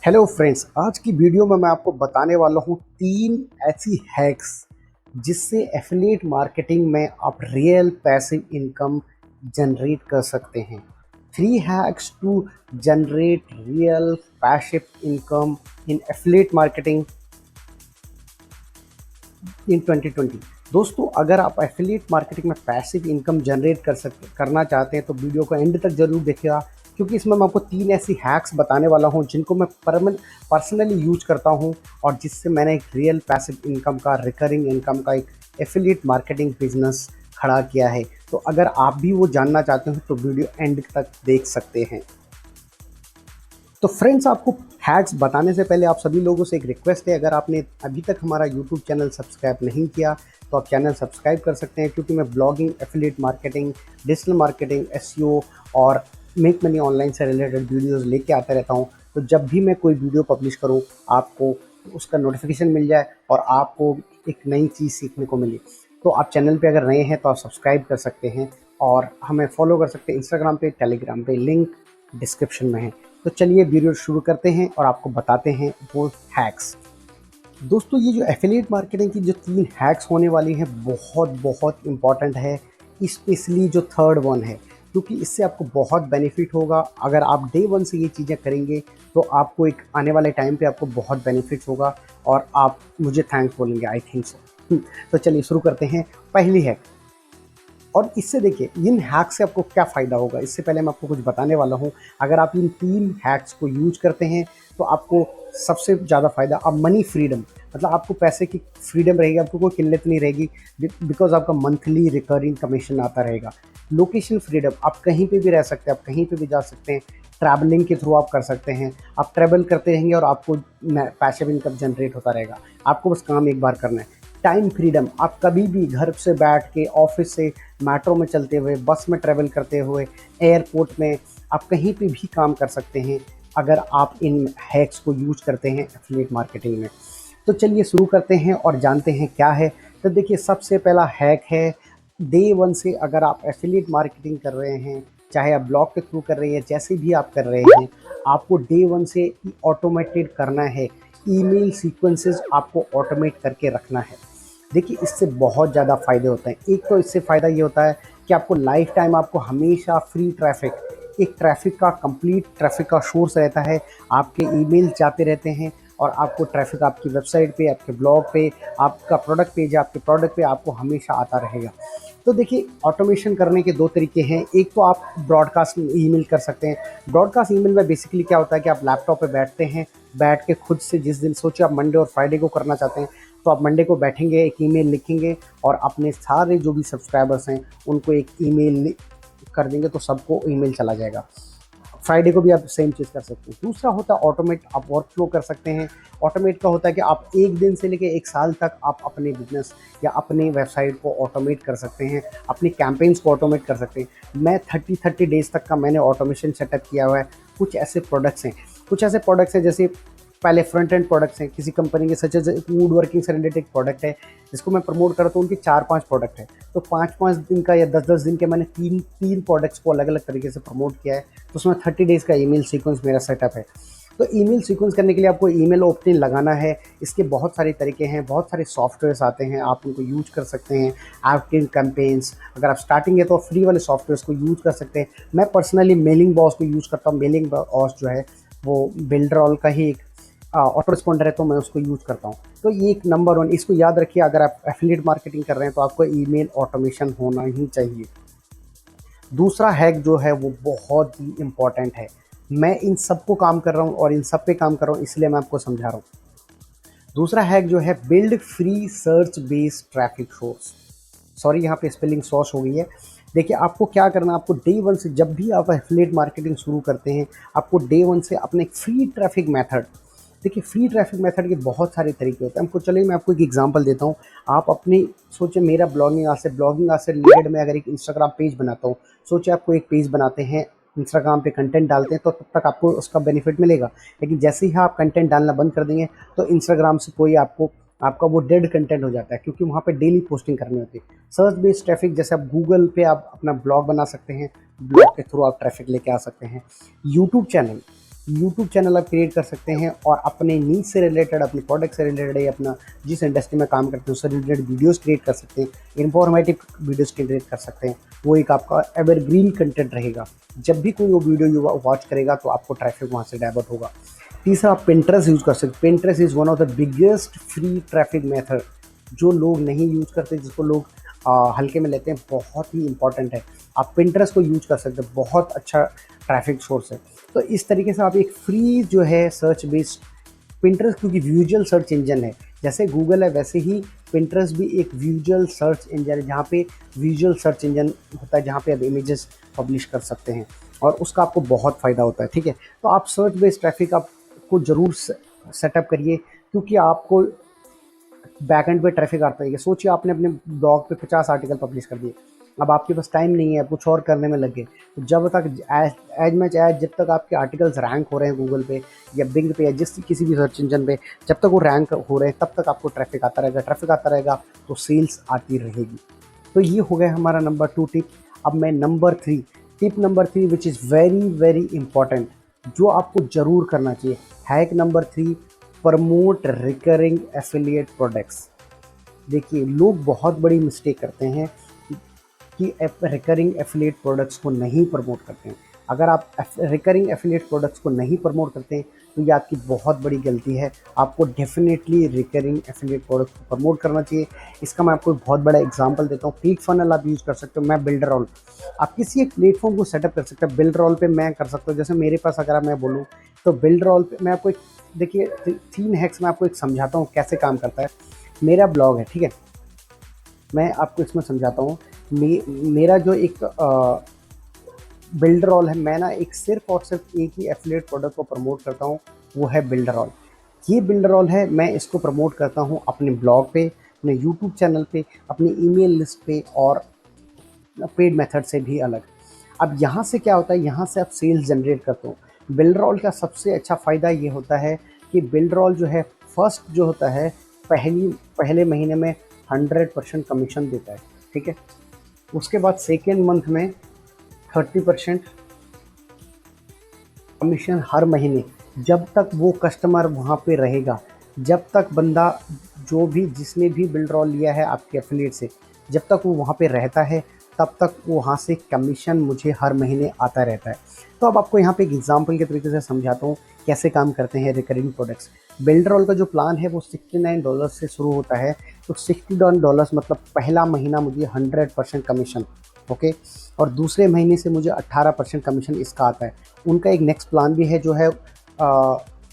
Hello friends, आज की video में मैं आपको बताने वाला हूँ 3 ऐसी हैक्स जिससे एफिलिएट मार्केटिंग में आप रियल पैसिव इनकम जनरेट कर सकते हैं। 3 hacks to generate real passive income in affiliate marketing in 2020। दोस्तों, अगर आप एफिलिएट मार्केटिंग में पैसिव इनकम जनरेट करना चाहते हैं तो वीडियो को एंड तक जरूर देखिएगा, क्योंकि इसमें मैं आपको 3 ऐसी हैक्स बताने वाला हूं जिनको मैं पर्सनली यूज करता हूं और जिससे मैंने एक रियल पैसिव इनकम का, रिकरिंग इनकम का एक एफिलिएट मार्केटिंग बिजनेस खड़ा किया है। तो अगर आप भी वो जानना चाहते हो तो वीडियो एंड तक देख सकते हैं। तो फ्रेंड्स, आपको हैक्स बताने से पहले आप सभी लोगों से एक रिक्वेस्ट है, अगर आपने अभी तक हमारा यूट्यूब चैनल सब्सक्राइब नहीं किया तो आप चैनल सब्सक्राइब कर सकते हैं, क्योंकि मैं blogging, affiliate marketing, digital marketing, SEO और मेक मनी ऑनलाइन से रिलेटेड वीडियोस लेके आता रहता हूं। तो जब भी मैं कोई वीडियो पब्लिश करूं, आपको उसका नोटिफिकेशन मिल जाए और आपको एक नई चीज़ सीखने को मिले। तो आप चैनल पे अगर नए हैं तो आप सब्सक्राइब कर सकते हैं और हमें फॉलो कर सकते हैं इंस्टाग्राम पे, टेलीग्राम पे, लिंक डिस्क्रिप्शन में है। तो चलिए वीडियो शुरू करते हैं और आपको बताते हैं वो हैक्स। दोस्तों, ये जो एफिलिएट मार्केटिंग की जो 3 हैक्स होने वाली हैं बहुत बहुत इम्पॉर्टेंट है, स्पेशली जो थर्ड वन है, क्योंकि इससे आपको बहुत बेनिफिट होगा। अगर आप डे 1 से ये चीज़ें करेंगे तो आपको एक आने वाले टाइम पे आपको बहुत बेनिफिट होगा और आप मुझे थैंक्स बोलेंगे, आई थिंक सो। तो चलिए शुरू करते हैं। पहली हैक, और इससे देखिए इन हैक्स से आपको क्या फ़ायदा होगा, इससे पहले मैं आपको कुछ बताने वाला हूँ। अगर आप इन 3 हैक्स को यूज करते हैं तो आपको सबसे ज़्यादा फ़ायदा, अब मनी फ्रीडम, मतलब आपको पैसे की फ्रीडम रहेगी, आपको कोई किल्लत नहीं रहेगी, बिकॉज आपका मंथली रिकरिंग कमीशन आता रहेगा। लोकेशन फ्रीडम, आप कहीं पे भी रह सकते हैं, आप कहीं पे भी जा सकते हैं, ट्रैवलिंग के थ्रू आप कर सकते हैं। आप ट्रैवल करते रहेंगे और आपको पैसिव इनकम जनरेट होता रहेगा, आपको बस काम एक बार करना है। टाइम फ्रीडम, आप कभी भी घर से बैठ के, ऑफिस से मेट्रो में चलते हुए, बस में ट्रैवल करते हुए, एयरपोर्ट में, आप कहीं पे भी काम कर सकते हैं अगर आप इन हैक्स को यूज करते हैं एफिलिएट मार्केटिंग में। तो चलिए शुरू करते हैं और जानते हैं क्या है। तो देखिए, सबसे पहला हैक है, डे 1 से अगर आप एफिलिएट मार्केटिंग कर रहे हैं, चाहे आप ब्लॉग के थ्रू कर रहे हैं, जैसे भी आप कर रहे हैं, आपको डे 1 से ऑटोमेटेड करना है। ईमेल सीक्वेंसेस आपको ऑटोमेट करके रखना है। देखिए, इससे बहुत ज़्यादा फ़ायदे होते हैं। एक तो इससे फ़ायदा ये होता है कि आपको लाइफ टाइम आपको हमेशा फ्री ट्रैफिक, एक ट्रैफिक का, कंप्लीट ट्रैफिक का सोर्स रहता है। आपके ईमेल जाते रहते हैं और आपको ट्रैफिक आपकी वेबसाइट पे, आपके ब्लॉग पे, आपका प्रोडक्ट पेज है, आपके प्रोडक्ट पे आपको हमेशा आता रहेगा। तो देखिए, ऑटोमेशन करने के 2 तरीके हैं। एक तो आप ब्रॉडकास्ट ईमेल कर सकते हैं। ब्रॉडकास्ट ईमेल में बेसिकली क्या होता है कि आप लैपटॉप पे बैठते हैं, बैठ के खुद से, जिस दिन सोचिए आप मंडे और फ्राइडे को करना चाहते हैं, तो आप मंडे को बैठेंगे, एक ईमेल लिखेंगे और अपने सारे जो भी सब्सक्राइबर्स हैं उनको एक ईमेल कर देंगे, तो सबको ईमेल चला जाएगा। फ्राइडे को भी आप सेम चीज़ कर सकते हैं। दूसरा होता है ऑटोमेट, आप वर्क फ्लो कर सकते हैं। ऑटोमेट का होता है कि आप 1 दिन से लेके 1 साल तक आप अपने बिजनेस या अपने वेबसाइट को ऑटोमेट कर सकते हैं, अपनी कैंपेन्स को ऑटोमेट कर सकते हैं। मैं 30 डेज़ तक का मैंने ऑटोमेशन सेटअप किया हुआ है। कुछ ऐसे प्रोडक्ट्स हैं जैसे, पहले फ्रंट एंड प्रोडक्ट्स हैं किसी कंपनी के, सच एज वुड वर्किंग से रिलेटेड प्रोडक्ट है जिसको मैं प्रमोट करता हूँ। उनके 4-5 प्रोडक्ट है, तो 5-5 दिन का या 10-10 दिन के मैंने तीन प्रोडक्ट्स को अलग अलग तरीके से प्रमोट किया है। तो उसमें 30 डेज़ का ईमेल सीक्वेंस मेरा सेटअप है। तो ईमेल सीक्वेंस करने के लिए आपको ईमेल ओपनिंग लगाना है। इसके बहुत सारे तरीके हैं, बहुत सारे सॉफ्टवेयर्स आते हैं, आप उनको यूज कर सकते हैं। एक्टिव कैंपेन्स, अगर आप स्टार्टिंग है तो फ्री वाले सॉफ्टवेयर्स को यूज कर सकते हैं। मैं पर्सनली मेलिंग बॉस को यूज़ करता हूँ। मेलिंग बॉस जो है वो बिल्डरॉल का ही एक ऑटो रिस्पॉन्डर है, तो मैं उसको यूज़ करता हूँ। तो ये एक नंबर 1, इसको याद रखिए, अगर आप एफिलिएट मार्केटिंग कर रहे हैं तो आपको ईमेल ऑटोमेशन होना ही चाहिए। दूसरा हैक जो है वो बहुत ही इम्पॉर्टेंट है। मैं इन सब को काम कर रहा हूँ और इन सब पे काम कर रहा हूँ, इसलिए मैं आपको समझा रहा हूँ। दूसरा हैक जो है, build free search based traffic source. Sorry, यहाँ पे स्पेलिंग सॉस हो गई है। देखिए, आपको क्या करना है, आपको डे 1 से, जब भी आप एफिलिएट मार्केटिंग शुरू करते हैं, आपको डे 1 से अपने फ्री ट्रैफिक मेथड, देखिए फ्री ट्रैफिक मेथड के बहुत सारे तरीके होते हैं। हमको, चलिए मैं आपको एक एग्जांपल देता हूँ। आप अपनी, सोचिए मेरा ब्लॉगिंग आज से रिलेटेड मैं अगर एक इंस्टाग्राम पेज बनाता हूँ, सोचिए आपको एक पेज बनाते हैं, इंस्टाग्राम पे कंटेंट डालते हैं, तो तब तक आपको उसका बेनिफिट मिलेगा। लेकिन जैसे ही आप कंटेंट डालना बंद कर देंगे तो इंस्टाग्राम से कोई आपका वो डेड कंटेंट हो जाता है, क्योंकि वहाँ पे डेली पोस्टिंग करनी होती है। सर्च बेस्ड ट्रैफिक, जैसे आप गूगल पे आप अपना ब्लॉग बना सकते हैं, ब्लॉग के थ्रू आप ट्रैफिक लेके आ सकते हैं। यूट्यूब चैनल, यूट्यूब चैनल आप क्रिएट कर सकते हैं और अपने नीड से रिलेटेड, अपने प्रोडक्ट से रिलेटेड या अपना जिस इंडस्ट्री में काम करते हैं उससे रिलेटेड वीडियोस क्रिएट कर सकते हैं, इन्फॉर्मेटिव वीडियोस क्रिएट कर सकते हैं। वो एक आपका एवरग्रीन कंटेंट रहेगा। जब भी कोई वो वीडियो वॉच करेगा तो आपको ट्रैफिक वहाँ से डाइवर्ट होगा। तीसरा, आप पिंटरेस्ट यूज़ कर सकते हैं। Pinterest is one of the biggest free traffic method जो लोग नहीं यूज़ करते, जिसको लोग हल्के में लेते हैं, बहुत ही इंपॉर्टेंट है। आप पिंटरेस्ट को यूज़ कर सकते हैं, बहुत अच्छा ट्रैफिक सोर्स है। तो इस तरीके से आप एक फ्री जो है सर्च बेस्ड पिंटरेस्ट, क्योंकि विजुअल सर्च इंजन है, जैसे गूगल है वैसे ही पिंटरेस्ट भी एक विजुअल सर्च इंजन है, जहाँ पे विजुअल सर्च इंजन होता है, जहाँ पे आप इमेजेस पब्लिश कर सकते हैं और उसका आपको बहुत फ़ायदा होता है। ठीक है, तो आप सर्च बेस्ड ट्रैफिक आपको ज़रूर सेटअप करिए, क्योंकि आपको बैकएंड पे ट्रैफिक आता है। सोचिए आपने अपने ब्लॉग पे 50 आर्टिकल पब्लिश कर दिए, अब आपके पास टाइम नहीं है, कुछ और करने में लगे, तो जब तक जब तक आपके आर्टिकल्स रैंक हो रहे हैं गूगल पे या बिंग पे या किसी भी सर्च इंजन पे, जब तक वो रैंक हो रहे हैं तब तक आपको ट्रैफिक आता रहेगा। ट्रैफिक आता रहेगा तो सेल्स आती रहेगी। तो ये हो गया हमारा नंबर 2 टिप। अब मैं tip number 3 which is very very important, जो आपको ज़रूर करना चाहिए। Hack number 3, promote recurring affiliate products. देखिए, लोग बहुत बड़ी मिस्टेक करते हैं कि रिकरिंग एफिलिएट प्रोडक्ट्स को नहीं प्रमोट करते हैं। अगर आप रिकरिंग एफिलिएट प्रोडक्ट्स को नहीं प्रमोट करते हैं तो ये आपकी बहुत बड़ी गलती है। आपको डेफिनेटली रिकरिंग एफिलिएट प्रोडक्ट्स को प्रमोट करना चाहिए। इसका मैं आपको बहुत बड़ा एग्जांपल देता हूँ। क्लिक फनल आप यूज़ कर सकते हो, मैं बिल्डरॉल, आप किसी एक प्लेटफॉर्म को सेटअप कर सकते हैं। बिल्डरॉल पे मैं कर सकता हूँ, जैसे मेरे पास अगर मैं बोलूँ तो बिल्डरॉल पे मैं आपको देखिए 3 हैक्स मैं आपको एक समझाता हूँ कैसे काम करता है। मेरा ब्लॉग है, ठीक है, मैं आपको इसमें समझाता हूँ। मेरा जो एक बिल्डरॉल है, मैं ना एक सिर्फ और सिर्फ एक ही एफिलिएट प्रोडक्ट को प्रमोट करता हूँ, वो है बिल्डरॉल। ये बिल्डरॉल है, मैं इसको प्रमोट करता हूँ अपने ब्लॉग पे, अपने यूट्यूब चैनल पे, अपनी ईमेल लिस्ट पे और पेड मेथड से भी अलग। अब यहाँ से क्या होता है, यहाँ से आप सेल्स जनरेट करते हो। बिल्डरॉल का सबसे अच्छा फ़ायदा ये होता है कि बिल्डरॉल जो है फर्स्ट जो होता है पहले महीने में 100% कमीशन देता है, ठीक है। उसके बाद सेकेंड मंथ में 30% कमीशन हर महीने, जब तक वो कस्टमर वहाँ पे रहेगा, जब तक बंदा जो भी जिसने भी बिल्डरॉल लिया है आपके एफिलिएट से, जब तक वो वहाँ पे रहता है तब तक वहाँ से कमीशन मुझे हर महीने आता रहता है। तो अब आपको यहाँ पे एक एग्जांपल के तरीके से समझाता हूँ कैसे काम करते हैं रिकरिंग प्रोडक्ट्स। बिल्डरॉल का जो प्लान है वो $69 से शुरू होता है। तो $60 मतलब पहला महीना मुझे 100% कमीशन, ओके, और दूसरे महीने से मुझे 18% कमीशन इसका आता है। उनका एक नेक्स्ट प्लान भी है जो है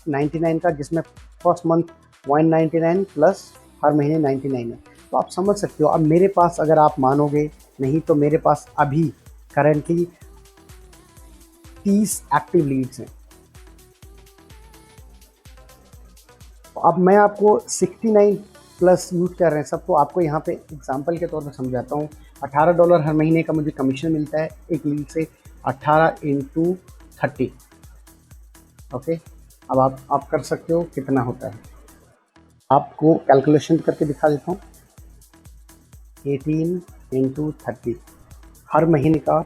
99 का, जिसमें फर्स्ट मंथ 199 प्लस हर महीने 99 है। तो आप समझ सकते हो। अब मेरे पास, अगर आप मानोगे नहीं, तो मेरे पास अभी करेंटली 30 एक्टिव लीड्स हैं। अब मैं आपको 69 प्लस यूज कर रहे हैं सब, तो आपको यहाँ पे एग्जांपल के तौर पर समझाता हूँ। $18 हर महीने का मुझे कमीशन मिलता है एक लीड से, 18 × 30, ओके। अब आप कर सकते हो कितना होता है, आपको कैलकुलेशन करके दिखा देता हूँ। 18 × 30 हर महीने का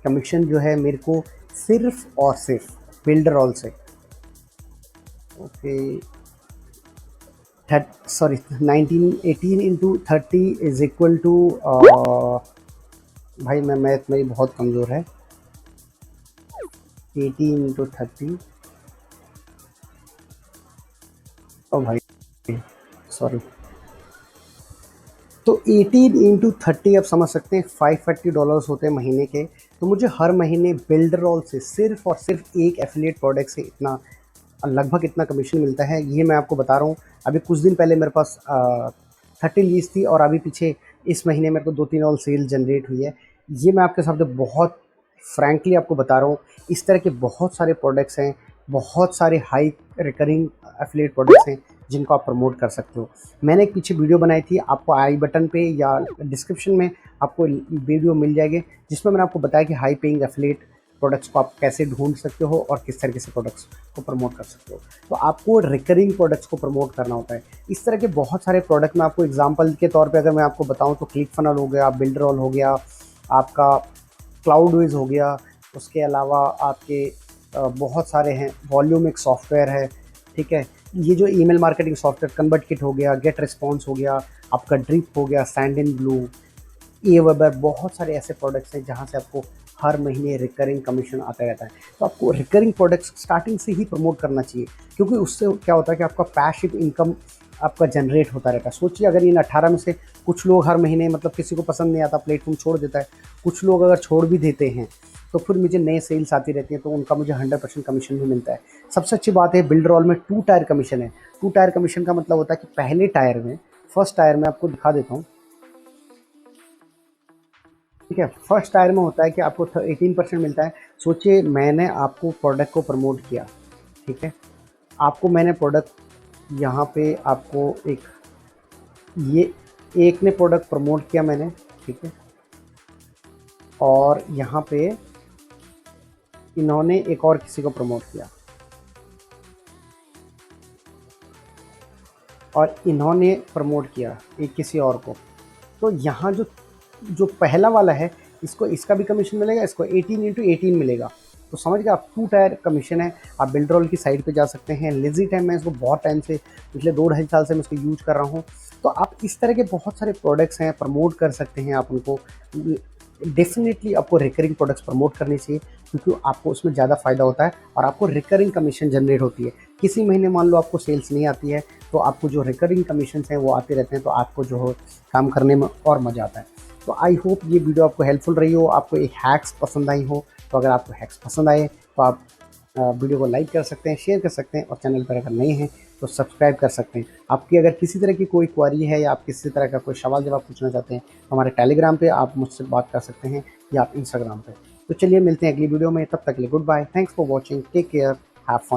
कमीशन जो है मेरे को सिर्फ और सिर्फ बिल्डरॉल से, ओके, 18 × 30 इज इक्वल टू, भाई मैं मैथ मेरी बहुत कमज़ोर है। 18 × 30, ओ भाई सॉरी, तो 18 × 30 आप समझ सकते हैं $540 होते हैं महीने के। तो मुझे हर महीने बिल्डरॉल से सिर्फ और सिर्फ एक एफिलिएट प्रोडक्ट से इतना, लगभग इतना कमीशन मिलता है। ये मैं आपको बता रहा हूँ। अभी कुछ दिन पहले मेरे पास 30 लीज थी और अभी पीछे इस महीने मेरे को 2-3 और सेल जनरेट हुई है। ये मैं आपके सामने बहुत फ्रैंकली आपको बता रहा हूँ। इस तरह के बहुत सारे प्रोडक्ट्स हैं, बहुत सारे हाई रिकरिंग एफिलिएट प्रोडक्ट्स हैं जिनको आप प्रमोट कर सकते हो। मैंने एक पीछे वीडियो बनाई थी, आपको आई बटन पे या डिस्क्रिप्शन में आपको वीडियो मिल जाएगी, जिसमें मैंने आपको बताया कि हाई पेइंग एफिलिएट प्रोडक्ट्स को आप कैसे ढूंढ सकते हो और किस तरीके से प्रोडक्ट्स को प्रमोट कर सकते हो। तो आपको रिकरिंग प्रोडक्ट्स को प्रमोट करना होता है। इस तरह के बहुत सारे प्रोडक्ट मैं आपको एग्जांपल के तौर पे अगर मैं आपको बताऊं तो क्लिक फनल हो गया, बिल्डरॉल हो गया, आपका क्लाउडविज हो गया, उसके अलावा आपके बहुत सारे हैं, वॉल्यूम एक सॉफ्टवेयर है, ठीक है। ये जो ईमेल मार्केटिंग सॉफ्टवेयर कन्वर्टकिट हो गया, गेट रिस्पॉन्स हो गया, आपका ड्रिप हो गया, सेंडइनब्लू, एवेबर, बहुत सारे ऐसे प्रोडक्ट्स हैं जहाँ से आपको हर महीने रिकरिंग कमीशन आता रहता है। तो आपको रिकरिंग प्रोडक्ट्स स्टार्टिंग से ही प्रमोट करना चाहिए, क्योंकि उससे क्या होता है कि आपका पैसिव इनकम आपका जनरेट होता रहता है। सोचिए अगर इन 18 में से कुछ लोग हर महीने, मतलब किसी को पसंद नहीं आता प्लेटफॉर्म छोड़ देता है, कुछ लोग अगर छोड़ भी देते हैं तो फिर मुझे नए सेल्स आती रहती हैं, तो उनका मुझे 100% कमीशन भी मिलता है। सबसे अच्छी बात है बिल्डरॉल में 2 टायर कमीशन है। 2 टायर कमीशन का मतलब होता है कि पहले टायर में, फर्स्ट टायर में आपको दिखा देता हूँ, ठीक है। फर्स्ट टायर में होता है कि आपको 18% मिलता है। सोचिए मैंने आपको प्रोडक्ट को प्रमोट किया, ठीक है, आपको मैंने प्रोडक्ट यहाँ पे आपको ये एक ने प्रोडक्ट प्रमोट किया मैंने, ठीक है, और यहाँ पे इन्होंने एक और किसी को प्रमोट किया, और इन्होंने प्रमोट किया एक किसी और को। तो यहाँ जो जो पहला वाला है, इसको इसका भी कमीशन मिलेगा, इसको 18 × 18 मिलेगा। तो समझ गए आप, 2 टायर कमीशन है। आप बिल्डरॉल की साइट पे जा सकते हैं। लेजी टाइम मैं इसको बहुत टाइम से, पिछले 2 ढाई साल से मैं इसको यूज कर रहा हूँ। तो आप इस तरह के बहुत सारे प्रोडक्ट्स हैं, प्रमोट कर सकते हैं आप उनको। डेफिनेटली आपको रिकरिंग प्रोडक्ट्स प्रमोट करनी चाहिए, क्योंकि आपको उसमें ज़्यादा फ़ायदा होता है और आपको रिकरिंग कमीशन जनरेट होती है। किसी महीने मान लो आपको सेल्स नहीं आती है, तो आपको जो रिकरिंग कमीशन हैं वो आते रहते हैं, तो आपको जो हो काम करने में और मज़ा आता है। तो आई होप ये वीडियो आपको हेल्पफुल रही हो, आपको एक हैक्स पसंद आई हो। तो अगर आपको हैक्स पसंद आए तो आप वीडियो को लाइक कर सकते हैं, शेयर कर सकते हैं, और चैनल पर अगर नए हैं तो सब्सक्राइब कर सकते हैं। आपकी अगर किसी तरह की कोई क्वेरी है या आप किसी तरह का कोई सवाल जवाब पूछना चाहते हैं तो हमारे टेलीग्राम पे आप मुझसे बात कर सकते हैं, या आप इंस्टाग्राम पे। तो चलिए मिलते हैं अगली वीडियो में, तब तक के लिए goodbye, thanks for watching, take care, have fun.